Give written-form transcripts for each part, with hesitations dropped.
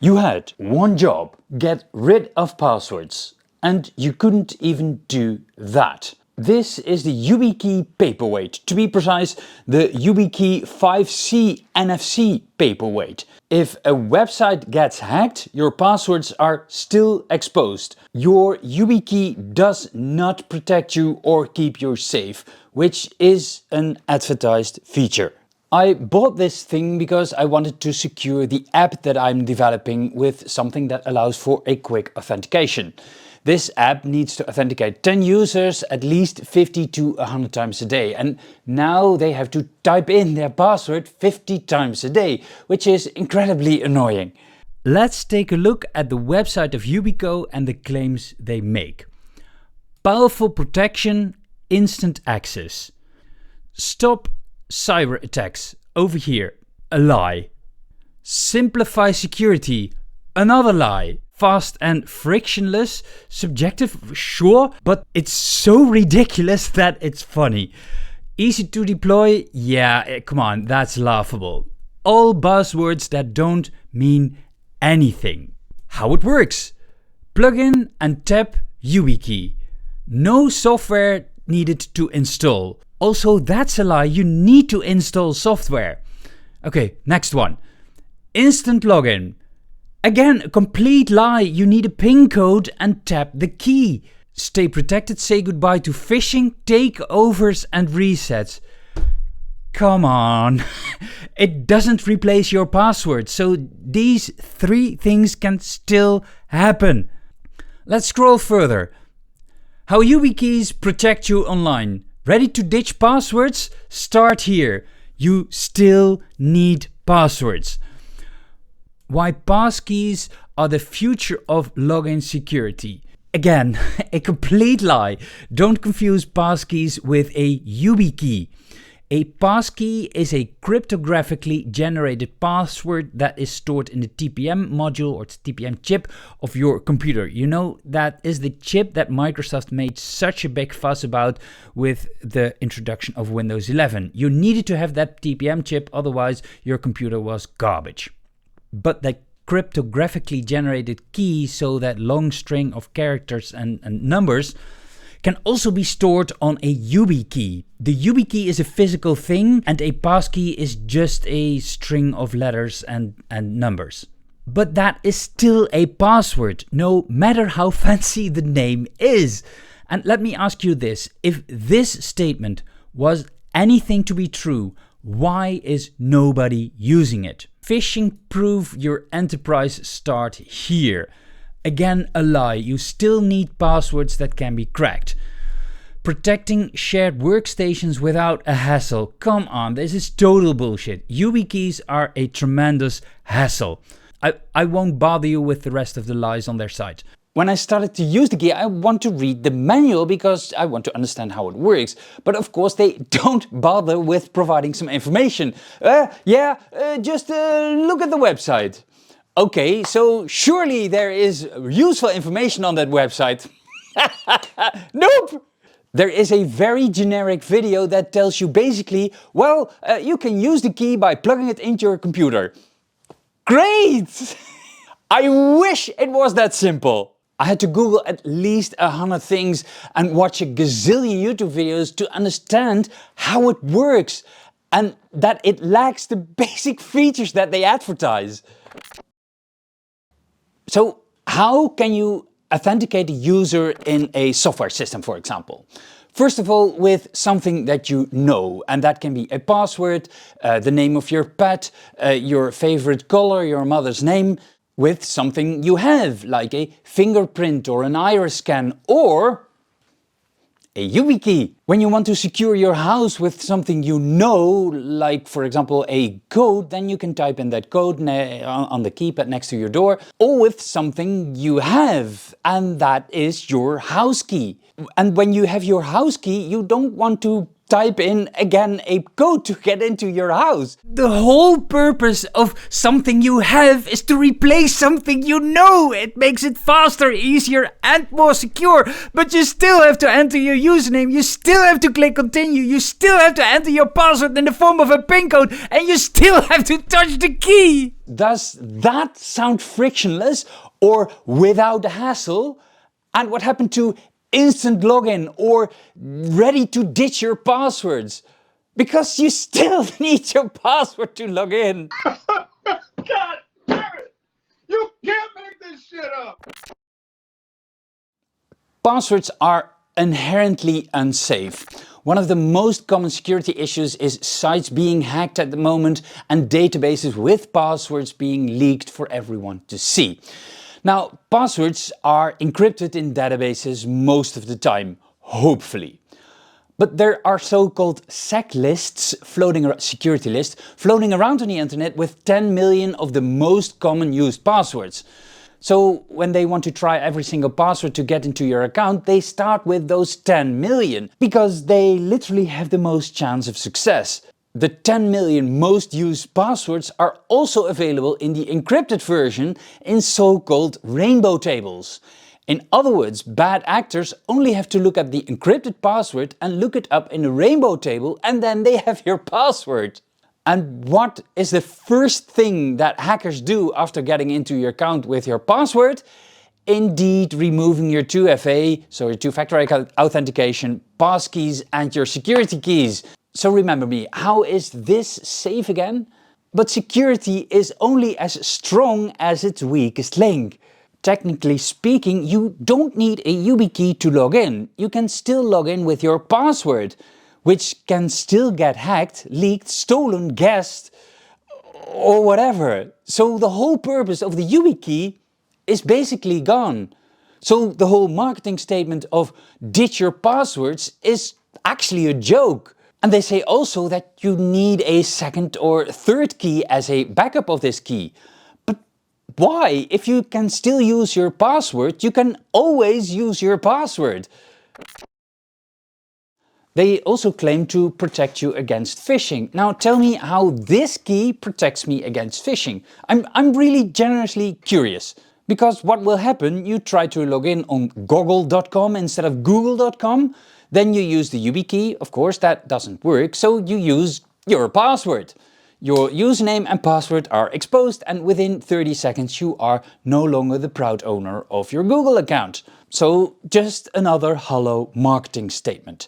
You had one job: get rid of passwords. And you couldn't even do that. This is the YubiKey paperweight. To be precise, the YubiKey 5C NFC paperweight. If a website gets hacked, your passwords are still exposed. Your YubiKey does not protect you or keep you safe, which is an advertised feature. I bought this thing because I wanted to secure the app that I'm developing with something that allows for a quick authentication. This app needs to authenticate 10 users at least 50 to 100 times a day, and now they have to type in their password 50 times a day, which is incredibly annoying. Let's take a look at the website of Yubico and the claims they make. Powerful protection, instant access. Stop cyber attacks, over here, a lie. Simplify security, another lie. Fast and frictionless, subjective, sure, but it's so ridiculous that it's funny. Easy to deploy, yeah, come on, that's laughable. All buzzwords that don't mean anything. How it works: plug in and tap YubiKey. No software needed to install. Also, that's a lie, you need to install software. Okay, next one. Instant login. Again, a complete lie, you need a PIN code and tap the key. Stay protected, say goodbye to phishing, takeovers and resets. Come on, it doesn't replace your password, so these three things can still happen. Let's scroll further. How YubiKeys protect you online. Ready to ditch passwords? Start here. You still need passwords. Why passkeys are the future of login security. Again, a complete lie. Don't confuse passkeys with a YubiKey. A passkey is a cryptographically generated password that is stored in the TPM module or TPM chip of your computer. You know, that is the chip that Microsoft made such a big fuss about with the introduction of Windows 11. You needed to have that TPM chip, otherwise your computer was garbage. But that cryptographically generated key, so that long string of characters and numbers, can also be stored on a YubiKey. The YubiKey is a physical thing and a passkey is just a string of letters and numbers. But that is still a password, no matter how fancy the name is. And let me ask you this, if this statement was anything to be true, why is nobody using it? Phishing proof your enterprise, start here. Again, a lie, you still need passwords that can be cracked. Protecting shared workstations without a hassle. Come on, this is total bullshit. YubiKeys are a tremendous hassle. I won't bother you with the rest of the lies on their site. When I started to use the key, I want to read the manual because I want to understand how it works. But of course they don't bother with providing some information. Just look at the website. Okay, so surely there is useful information on that website. Nope! There is a very generic video that tells you basically, well, you can use the key by plugging it into your computer. Great! I wish it was that simple. I had to Google at least 100 things and watch a gazillion YouTube videos to understand how it works and that it lacks the basic features that they advertise. So how can you authenticate a user in a software system, for example? First of all, with something that you know, and that can be a password, the name of your pet, your favorite color, your mother's name. With something you have, like a fingerprint or an iris scan or a YubiKey. When you want to secure your house with something you know, like for example a code, then you can type in that code on the keypad next to your door, or with something you have, and that is your house key. And when you have your house key, you don't want to type in again a code to get into your house. The whole purpose of something you have is to replace something you know. It makes it faster, easier and more secure. But you still have to enter your username, you still have to click continue, you still have to enter your password in the form of a PIN code, and you still have to touch the key. Does that sound frictionless or without a hassle? And what happened to instant login or ready to ditch your passwords? Because you still need your password to log in. God damn it! You can't make this shit up! Passwords are inherently unsafe. One of the most common security issues is sites being hacked at the moment and databases with passwords being leaked for everyone to see. Now, passwords are encrypted in databases most of the time, hopefully. But there are so-called SEC lists, security lists, floating around on the internet with 10 million of the most common used passwords. So when they want to try every single password to get into your account, they start with those 10 million, because they literally have the most chance of success. The 10 million most used passwords are also available in the encrypted version in so-called rainbow tables. In other words, bad actors only have to look at the encrypted password and look it up in a rainbow table, and then they have your password. And what is the first thing that hackers do after getting into your account with your password? Indeed, removing your 2FA, so your two-factor authentication, passkeys and your security keys. So remember me, how is this safe again? But security is only as strong as its weakest link. Technically speaking, you don't need a YubiKey to log in. You can still log in with your password, which can still get hacked, leaked, stolen, guessed, or whatever. So the whole purpose of the YubiKey is basically gone. So the whole marketing statement of ditch your passwords is actually a joke. And they say also that you need a second or third key as a backup of this key. But why? If you can still use your password, you can always use your password. They also claim to protect you against phishing. Now tell me how this key protects me against phishing. I'm really genuinely curious. Because what will happen, you try to log in on goggle.com instead of google.com, then you use the YubiKey, of course that doesn't work, so you use your password. Your username and password are exposed, and within 30 seconds you are no longer the proud owner of your Google account. So just another hollow marketing statement.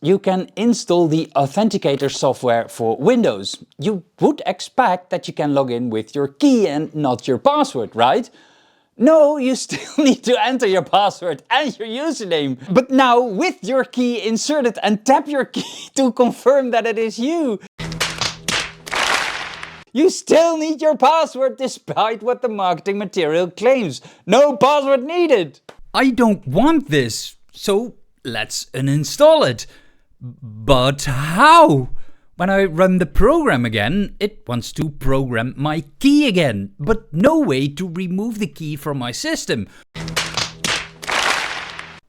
You can install the Authenticator software for Windows. You would expect that you can log in with your key and not your password, right? No, you still need to enter your password and your username. But now with your key inserted, and tap your key to confirm that it is you. You still need your password despite what the marketing material claims. No password needed. I don't want this, so let's uninstall it. But how? When I run the program again, it wants to program my key again, but no way to remove the key from my system.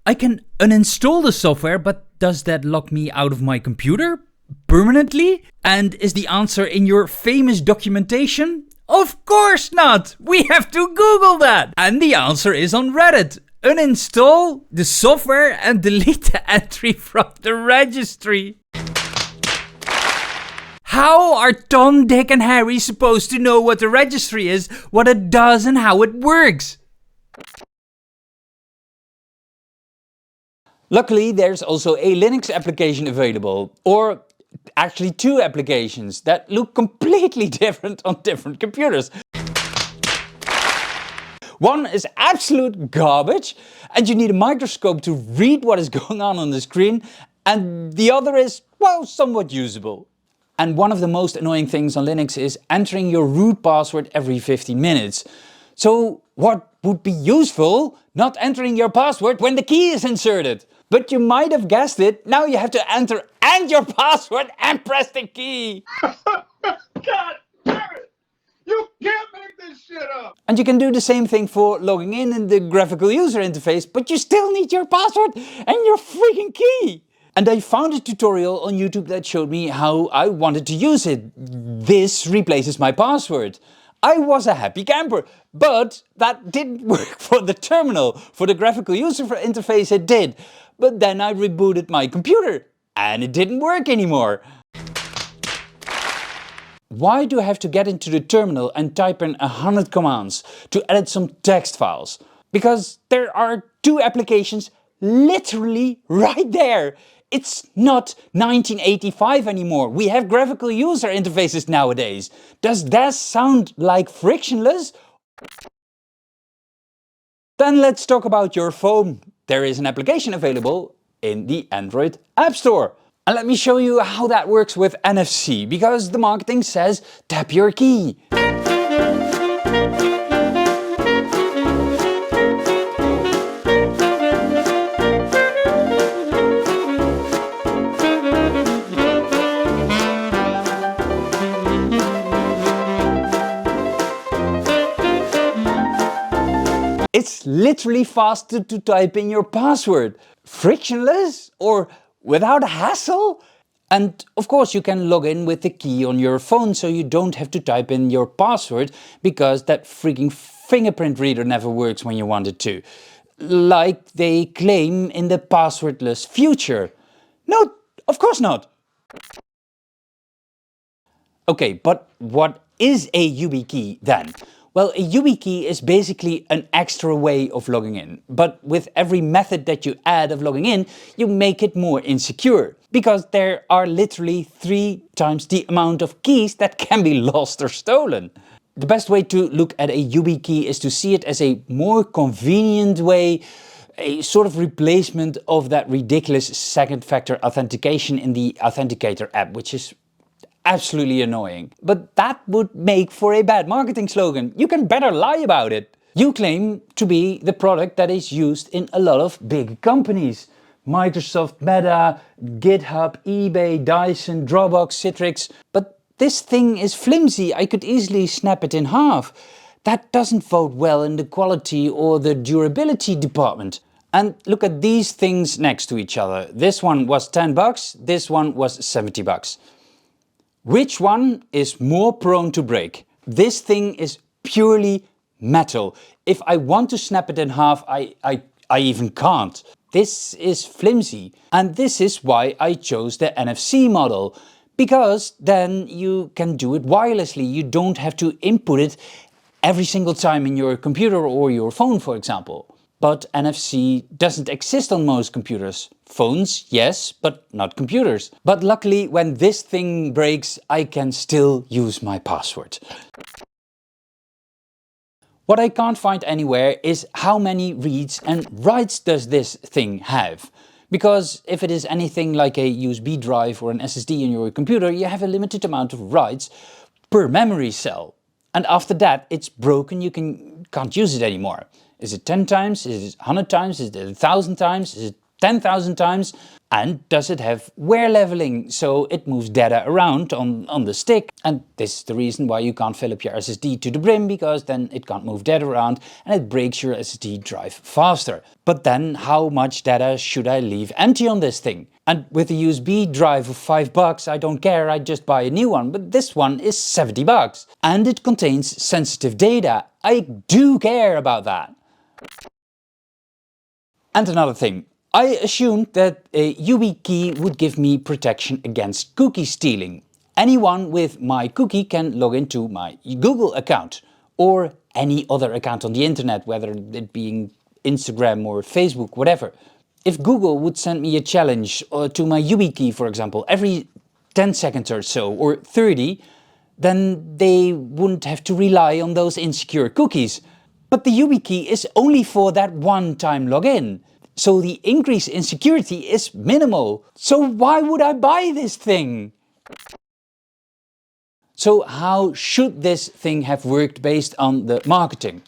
I can uninstall the software, but does that lock me out of my computer? Permanently? And is the answer in your famous documentation? Of course not! We have to Google that! And the answer is on Reddit. Uninstall the software and delete the entry from the registry. How are Tom, Dick and Harry supposed to know what the registry is, what it does and how it works? Luckily, there's also a Linux application available, or actually two applications that look completely different on different computers. One is absolute garbage and you need a microscope to read what is going on the screen, and the other is, well, somewhat usable. And one of the most annoying things on Linux is entering your root password every 15 minutes. So what would be useful? Not entering your password when the key is inserted. But you might have guessed it, now you have to enter and your password and press the key. God damn it! You can't make this shit up! up. And you can do the same thing for logging in the graphical user interface, but you still need your password and your freaking key. And I found a tutorial on YouTube that showed me how I wanted to use it. This replaces my password. I was a happy camper, but that didn't work for the terminal. For the graphical user interface it did. But then I rebooted my computer and it didn't work anymore. Why do I have to get into the terminal and type in 100 commands to edit some text files? Because there are two applications literally right there. It's not 1985 anymore. We have graphical user interfaces nowadays. Does that sound like frictionless? Then let's talk about your phone. There is an application available in the Android App Store. And let me show you how that works with NFC, because the marketing says tap your key. It's literally faster to type in your password. Frictionless or without a hassle? And of course you can log in with the key on your phone, so you don't have to type in your password, because that freaking fingerprint reader never works when you want it to. Like they claim in the passwordless future. No, of course not. Okay, but what is a YubiKey then? Well, a YubiKey is basically an extra way of logging in. But with every method that you add of logging in, you make it more insecure. Because there are literally 3 times the amount of keys that can be lost or stolen. The best way to look at a YubiKey is to see it as a more convenient way, a sort of replacement of that ridiculous second factor authentication in the Authenticator app, which is absolutely annoying. But that would make for a bad marketing slogan. You can better lie about it. You claim to be the product that is used in a lot of big companies. Microsoft, Meta, GitHub, eBay, Dyson, Dropbox, Citrix. But this thing is flimsy. I could easily snap it in half. That doesn't vote well in the quality or the durability department. And look at these things next to each other. This one was 10 bucks, this one was 70 bucks. Which one is more prone to break? This thing is purely metal. If I want to snap it in half, I even can't. This is flimsy. And this is why I chose the NFC model. Because then you can do it wirelessly. You don't have to input it every single time in your computer or your phone, for example. But NFC doesn't exist on most computers. Phones, yes, but not computers. But luckily, when this thing breaks, I can still use my password. What I can't find anywhere is how many reads and writes does this thing have. Because if it is anything like a USB drive or an SSD in your computer, you have a limited amount of writes per memory cell. And after that, it's broken, you can't use it anymore. Is it 10 times? Is it 100 times? Is it 1,000 times? Is it 10,000 times? And does it have wear leveling, so it moves data around on the stick? And this is the reason why you can't fill up your SSD to the brim, because then it can't move data around and it breaks your SSD drive faster. But then how much data should I leave empty on this thing? And with a USB drive of 5 bucks, I don't care, I just buy a new one. But this one is 70 bucks. And it contains sensitive data. I do care about that. And another thing, I assumed that a YubiKey would give me protection against cookie stealing. Anyone with my cookie can log into my Google account or any other account on the internet, whether it being Instagram or Facebook, whatever. If Google would send me a challenge to my YubiKey, for example, every 10 seconds or so, or 30, then they wouldn't have to rely on those insecure cookies. But the YubiKey is only for that one-time login. So the increase in security is minimal. So why would I buy this thing? So how should this thing have worked based on the marketing?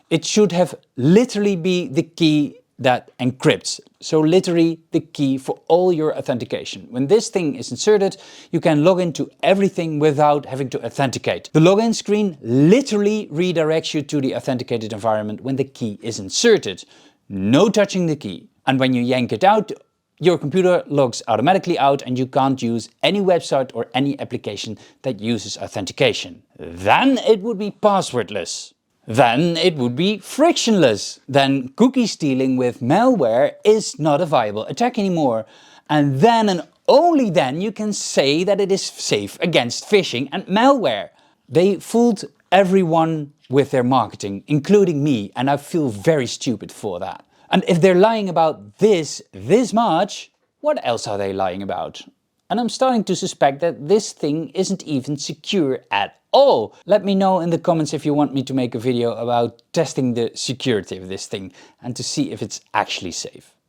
It should have literally be the key that encrypts. So literally the key for all your authentication. When this thing is inserted, you can log into everything without having to authenticate. The login screen literally redirects you to the authenticated environment when the key is inserted. No touching the key. And when you yank it out, your computer logs automatically out and you can't use any website or any application that uses authentication. Then it would be passwordless. Then it would be frictionless. Then cookie stealing with malware is not a viable attack anymore. And then and only then you can say that it is safe against phishing and malware. They fooled everyone with their marketing, including me, and I feel very stupid for that. And if they're lying about this much, what else are they lying about? And I'm starting to suspect that this thing isn't even secure at all. Let me know in the comments if you want me to make a video about testing the security of this thing and to see if it's actually safe.